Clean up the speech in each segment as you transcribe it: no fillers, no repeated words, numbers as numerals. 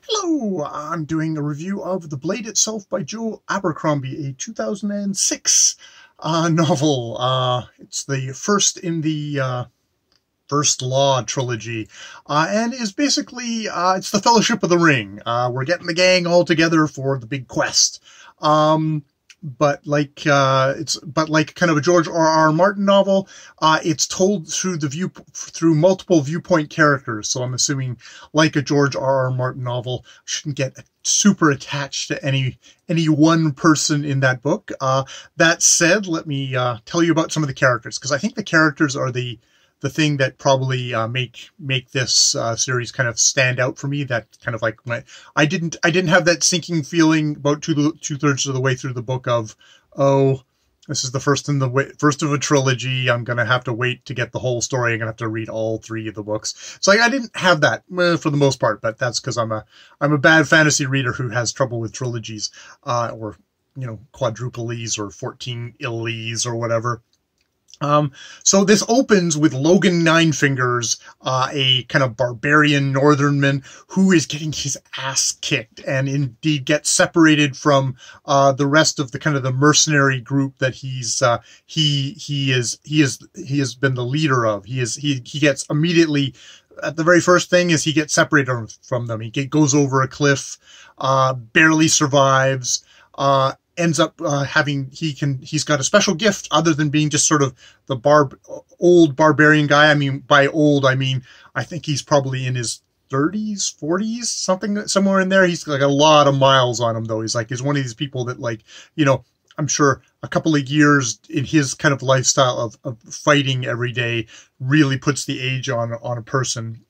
Hello, I'm doing a review of The Blade Itself by Joe Abercrombie, a 2006 novel. It's the first in the First Law trilogy, and is basically, it's the Fellowship of the Ring. We're getting the gang all together for the big quest. But like kind of a George R.R. Martin novel, it's told through multiple viewpoint characters. So I'm assuming, like a George R.R. Martin novel, shouldn't get super attached to any one person in that book. That said, let me tell you about some of the characters, because I think the characters are the thing that probably make this series kind of stand out for me. That kind of like when I didn't have that sinking feeling about two-thirds of the way through the book of, oh, this is the first of a trilogy. I'm gonna have to wait to get the whole story. I'm gonna have to read all three of the books. So I didn't have that for the most part, but that's because I'm a bad fantasy reader who has trouble with trilogies, or quadruple-ese or 14-ese or whatever. So this opens with Logan Ninefingers, a kind of barbarian northernman who is getting his ass kicked, and indeed gets separated from the rest of the mercenary group that he has been the leader of. He gets immediately, at the very first thing is he gets separated from them. He goes over a cliff, barely survives, ends up he's got a special gift other than being just sort of the old barbarian guy. I mean, by old, I mean, I think he's probably in his 30s, 40s, somewhere in there. He's like a lot of miles on him, though. He's one of these people that, like, I'm sure a couple of years in his kind of lifestyle of fighting every day really puts the age on a person.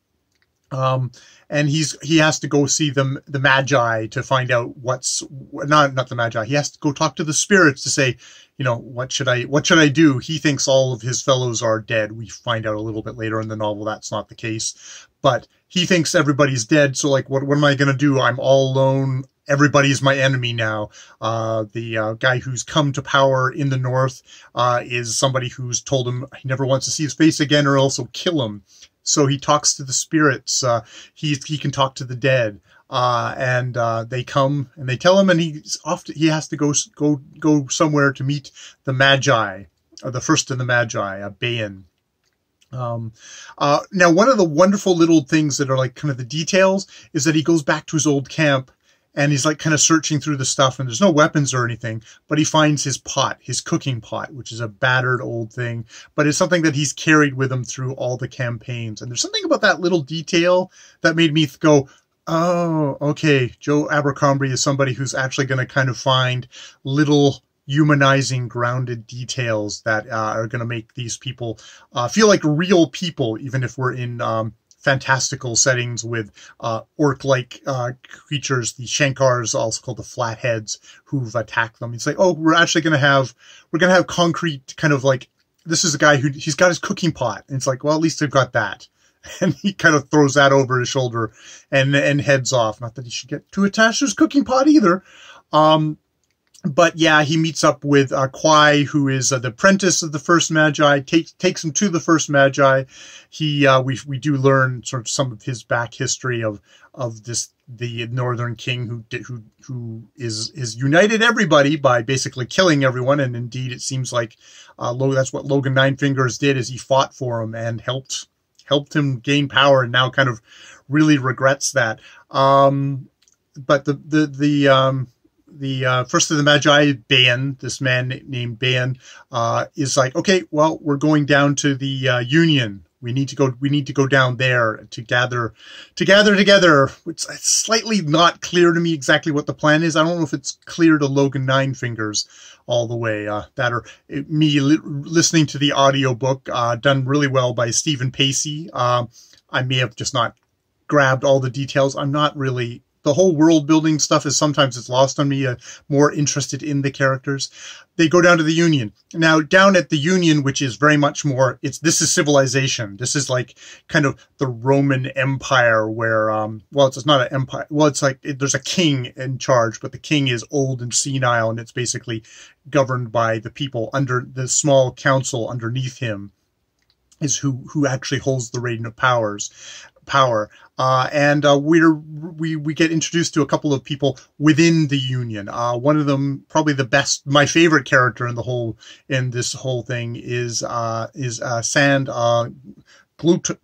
And he has to go see the Magi to find out what's not the Magi. He has to go talk to the spirits to say, what should I do? He thinks all of his fellows are dead. We find out a little bit later in the novel that's not the case, but he thinks everybody's dead. So like, what am I going to do? I'm all alone. Everybody's my enemy now. The guy who's come to power in the north is somebody who's told him he never wants to see his face again or else he'll kill him. So he talks to the spirits. He can talk to the dead, and they come and they tell him, and he has to go somewhere to meet the Magi, the first of the Magi, Bayan. Now, one of the wonderful little things that are like kind of the details is that he goes back to his old camp. And he's like kind of searching through the stuff, and there's no weapons or anything, but he finds his cooking pot, which is a battered old thing, but it's something that he's carried with him through all the campaigns. And there's something about that little detail that made me go, oh, okay, Joe Abercrombie is somebody who's actually going to kind of find little humanizing, grounded details that are going to make these people feel like real people, even if we're in fantastical settings with orc-like creatures, the Shankars, also called the Flatheads, who've attacked them. It's like, oh, we're going to have concrete kind of like, this is a guy he's got his cooking pot. And it's like, well, at least they've got that. And he kind of throws that over his shoulder and heads off. Not that he should get too attached to his cooking pot either. But yeah, he meets up with Kwai, who is the apprentice of the first Magi, takes him to the first Magi. We do learn sort of some of his back history of the Northern King who is united everybody by basically killing everyone. And indeed, it seems like that's what Logan Ninefingers did, is he fought for him and helped him gain power, and now kind of really regrets that. But the first of the Magi, Bayan, this man named Bayan, is like, okay, well, we're going down to the Union. We need to go down there to gather together. It's slightly not clear to me exactly what the plan is. I don't know if it's clear to Logan Ninefingers all the way. That or me listening to the audiobook, done really well by Stephen Pacey. I may have just not grabbed all the details. I'm not really. The whole world building stuff is sometimes it's lost on me. More interested in the characters. They go down to the Union. Now, down at the Union, which is very much more, this is civilization. This is like kind of the Roman Empire where, well, it's not an empire. Well, it's like there's a king in charge, but the king is old and senile, and it's basically governed by the people under the small council underneath him is who actually holds the reign of powers. power. And we get introduced to a couple of people within the Union. One of them, probably my favorite character in this whole thing is Sand Gloktar,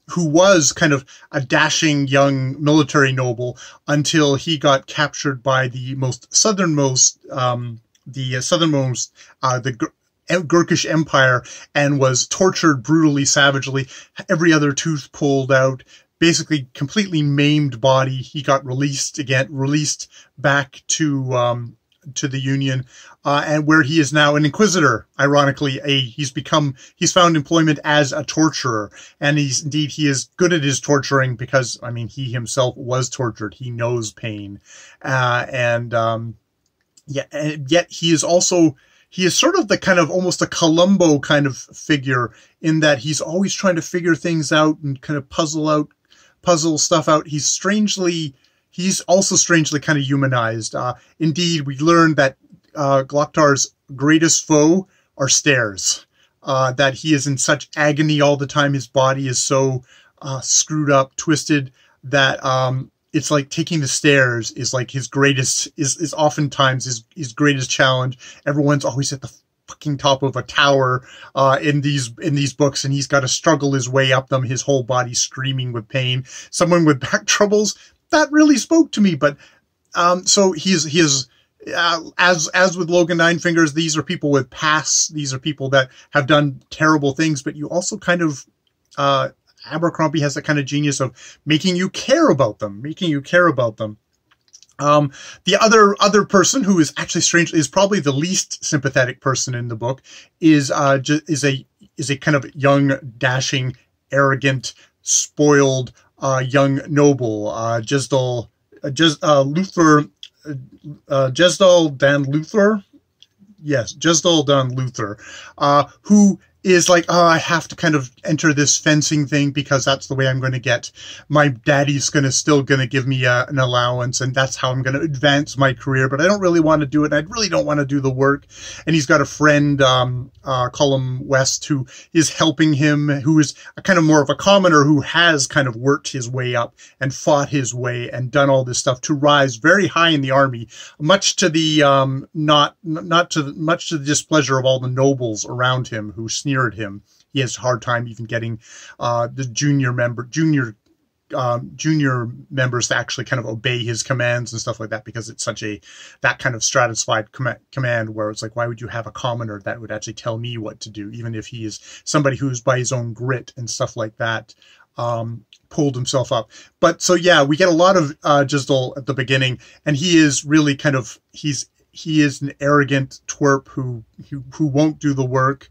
who was kind of a dashing young military noble until he got captured by the southernmost, the Gurkish Empire, and was tortured brutally, savagely, every other tooth pulled out, basically completely maimed body. He got released back to the Union, and where he is now an inquisitor. Ironically, he's found employment as a torturer, and he is good at his torturing because, I mean, he himself was tortured. He knows pain, and yet he is sort of the kind of almost a Columbo kind of figure, in that he's always trying to figure things out and kind of puzzle stuff out. He's also strangely kind of humanized. Indeed, we learned that Gloktar's greatest foe are stairs. That he is in such agony all the time. His body is so screwed up, twisted, that it's like taking the stairs is like his greatest, is oftentimes his greatest challenge. Everyone's always at the fucking top of a tower in these books, and he's got to struggle his way up them, his whole body screaming with pain. Someone with back troubles, that really spoke to me. But so he is as with Logan Ninefingers, these are people with pasts. These are people that have done terrible things, but you also kind of Abercrombie has that kind of genius of making you care about them, The other person who is actually strange, is probably the least sympathetic person in the book, is a kind of young, dashing, arrogant, spoiled young noble, Jesdal Dan Luther. Yes, Jesdal Dan Luther, who is like, oh, I have to kind of enter this fencing thing because that's the way I'm going to get, my daddy's still going to give me an allowance, and that's how I'm going to advance my career, but I don't really want to do it. I really don't want to do the work. And he's got a friend, Colum West, who is helping him, who is a kind of more of a commoner, who has kind of worked his way up and fought his way and done all this stuff to rise very high in the army, much to the much to the displeasure of all the nobles around him who sneer at him. He has a hard time even getting the junior members to actually kind of obey his commands and stuff like that, because it's such that kind of stratified command where it's like, why would you have a commoner that would actually tell me what to do, even if he is somebody who's by his own grit and stuff like that pulled himself up. But so yeah, we get a lot of Jesdal at the beginning, and he is really kind of, he is an arrogant twerp who won't do the work.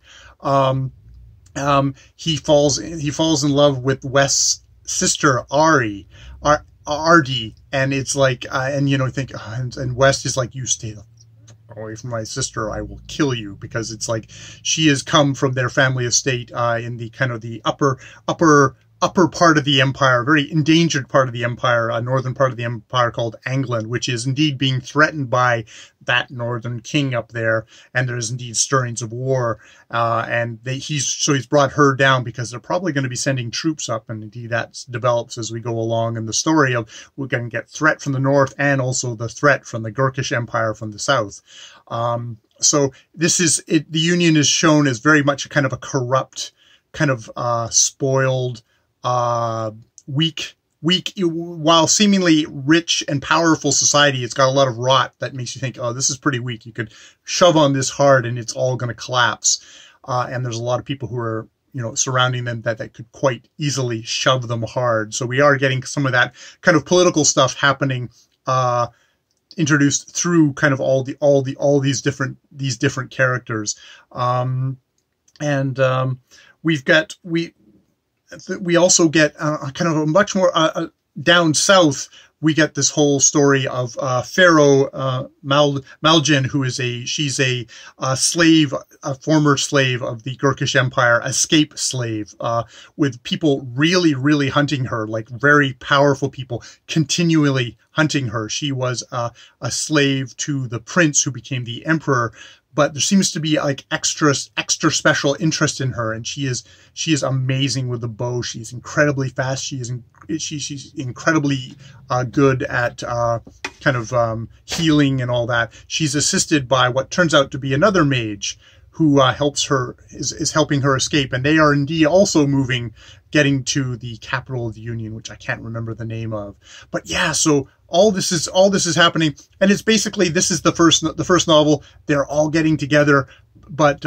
He falls in love with West's sister, Ardy, and it's like, and you know, think, and West is like, you stay the away from my sister, I will kill you, because it's like, she has come from their family estate in the kind of the upper part of the empire, very endangered part of the empire, a northern part of the empire called England, which is indeed being threatened by that northern king up there, and there's indeed stirrings of war, and he's brought her down because they're probably going to be sending troops up, and indeed that develops as we go along in the story of, we're going to get threat from the north and also the threat from the Gurkish Empire from the south. So this is it. The Union is shown as very much a kind of a corrupt, kind of spoiled, weak, while seemingly rich and powerful society. It's got a lot of rot that makes you think, oh, this is pretty weak. You could shove on this hard and it's all going to collapse. And there's a lot of people who are, you know, surrounding them that could quite easily shove them hard. So we are getting some of that kind of political stuff happening, introduced through kind of all these different characters. We also get kind of a much more down south. We get this whole story of Pharaoh Malgin, who is she's a slave, a former slave of the Gurkish Empire, escape slave, with people really, really hunting her, like very powerful people continually hunting her. She was a slave to the prince who became the emperor, but there seems to be like extra special interest in her, and she is amazing with the bow. She's incredibly fast. She's incredibly good at healing and all that. She's assisted by what turns out to be another mage who is helping her escape, and they are indeed also getting to the capital of the Union, which I can't remember the name of. But yeah, so all this is happening, and it's basically, this is the first novel. They're all getting together, but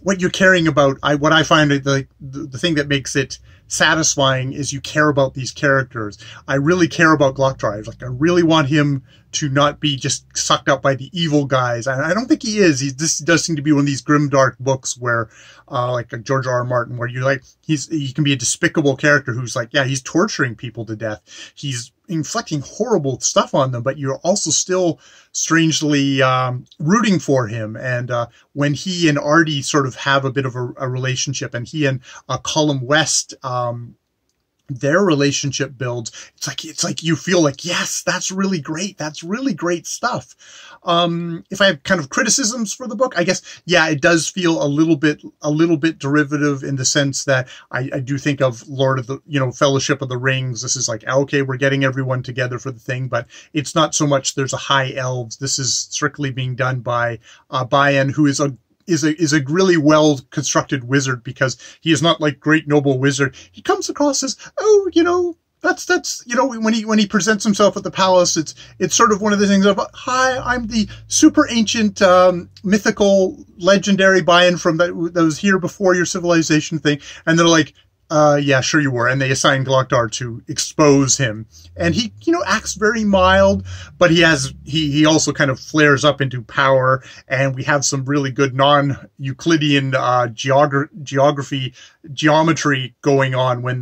what you're caring about, what I find the thing that makes it satisfying is you care about these characters. I really care about Glocktar. I really want him to not be just sucked up by the evil guys. I don't think he is. This does seem to be one of these grimdark books where, like a George R. R. Martin, where he can be a despicable character who's like, yeah, he's torturing people to death. He's inflicting horrible stuff on them, but you're also still strangely rooting for him. And when he and Artie sort of have a bit of a relationship, and he and Colum West, their relationship builds, it's like you feel like, yes, that's really great. That's really great stuff. If I have kind of criticisms for the book, I guess, yeah, it does feel a little bit derivative in the sense that I do think of Fellowship of the Rings. This is like, okay, we're getting everyone together for the thing, but it's not so much there's a high elves. This is strictly being done by Bayan, who is a really well constructed wizard, because he is not like great noble wizard. He comes across as, that's when he presents himself at the palace, it's sort of one of the things of, hi, I'm the super ancient mythical legendary Bayan that was here before your civilization thing. And they're like, yeah, sure you were. And they assign Glocktar to expose him. And he, acts very mild, but he also kind of flares up into power. And we have some really good non-Euclidean, geometry going on when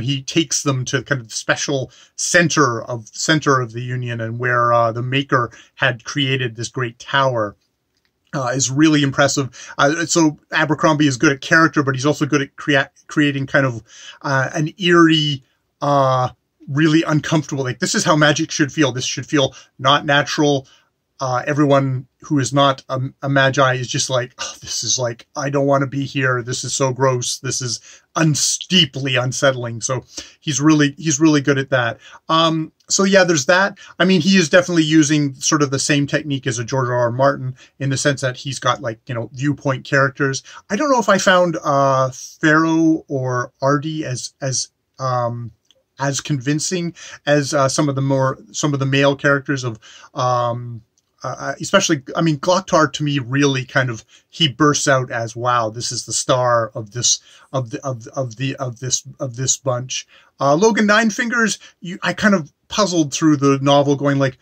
he takes them to kind of the special center of the Union, and where the Maker had created this great tower. Is really impressive. So Abercrombie is good at character, but he's also good at creating kind of an eerie, really uncomfortable, like, this is how magic should feel. This should feel not natural. Everyone who is not a magi is just like, oh, this is like, I don't want to be here. This is so gross. This is deeply unsettling. So he's really good at that. So yeah, there's that. I mean, he is definitely using sort of the same technique as a George R. R. Martin, in the sense that he's got, like, viewpoint characters. I don't know if I found Pharaoh or Artie as convincing as some of the male characters of especially, I mean, Glocktar to me really kind of, he bursts out as, wow, this is the star of this bunch. Logan Ninefingers, I kind of puzzled through the novel going like,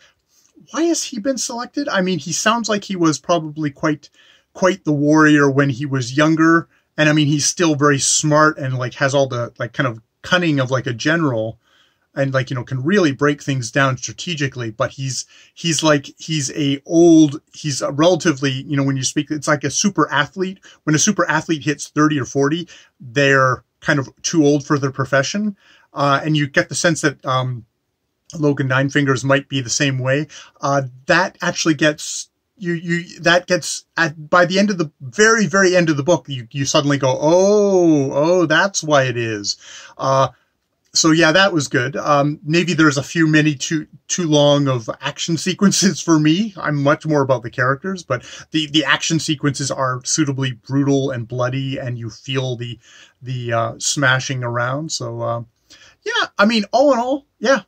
why has he been selected? I mean, he sounds like he was probably quite the warrior when he was younger. And I mean, he's still very smart and like has all the like kind of cunning of like a general, and like, can really break things down strategically, but he's a relatively, when you speak, it's like a super athlete. When a super athlete hits 30 or 40, they're kind of too old for their profession. And you get the sense that, Logan Ninefingers might be the same way. That actually gets, by the end of the very, very end of the book, you suddenly go, oh, that's why it is. So yeah, that was good. Maybe there's a few too long of action sequences for me. I'm much more about the characters, but the action sequences are suitably brutal and bloody, and you feel the smashing around. So yeah, I mean, all in all, yeah,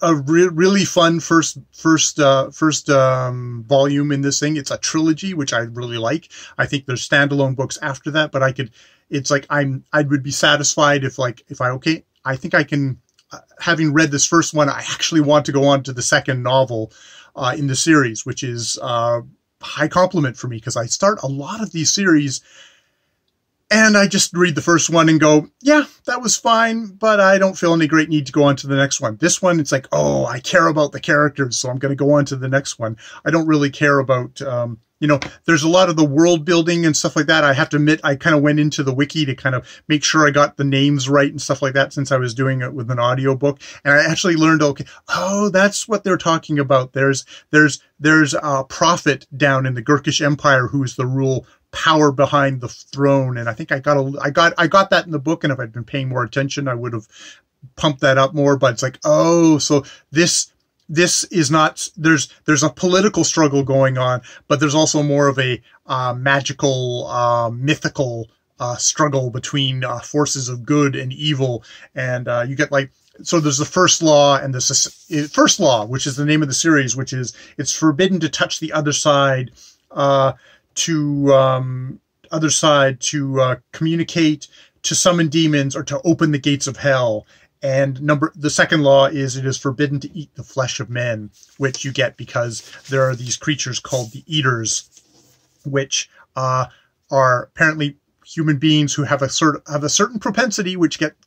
a really fun first volume in this thing. It's a trilogy, which I really like. I think there's standalone books after that, but it's like I would be satisfied if I think I can, having read this first one, I actually want to go on to the second novel in the series, which is high compliment for me, because I start a lot of these series And I just read the first one and go, yeah, that was fine, but I don't feel any great need to go on to the next one. This one, it's like, oh, I care about the characters, so I'm going to go on to the next one. I don't really care about, you know, there's a lot of the world building and stuff like that. I have to admit, I kind of went into the wiki to kind of make sure I got the names right and stuff like that, since I was doing it with an audiobook. And I actually learned, okay, oh, that's what they're talking about. There's a prophet down in the Gurkish Empire who's the rule power behind the throne. And I think I got that in the book. And if I'd been paying more attention, I would have pumped that up more. But it's like, oh, so this is not, there's a political struggle going on, but there's also more of a magical, mythical struggle between forces of good and evil. And you get like, so there's the first law, and this first law, which is the name of the series, which is it's forbidden to touch the other side, to communicate, to summon demons, or to open the gates of hell. And the second law is it is forbidden to eat the flesh of men, which you get because there are these creatures called the Eaters, which are apparently human beings who have a certain propensity, which get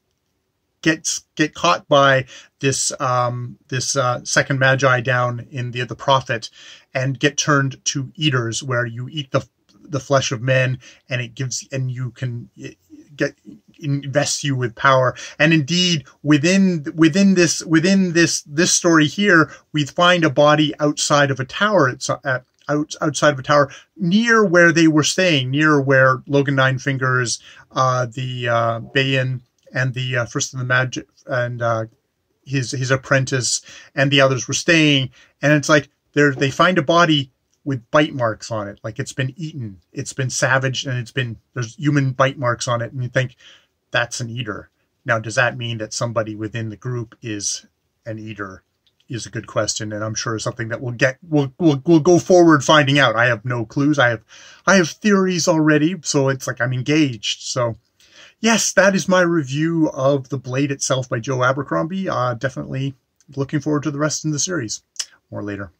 caught by this second magi down in the prophet, and get turned to eaters, where you eat the flesh of men, and you can invests you with power. And indeed, within this story here, we find a body outside of a tower. It's outside of a tower near where they were staying, near where Logan Ninefingers, the Bayan, and the first of the magic, and his apprentice, and the others were staying. And it's like they find a body with bite marks on it, like it's been eaten, it's been savaged, and there's human bite marks on it. And you think, that's an eater. Now, does that mean that somebody within the group is an eater? Is a good question, and I'm sure something that we'll go forward finding out. I have no clues. I have theories already, so it's like I'm engaged. So yes, that is my review of The Blade itself by Joe Abercrombie. Definitely looking forward to the rest in the series. More later.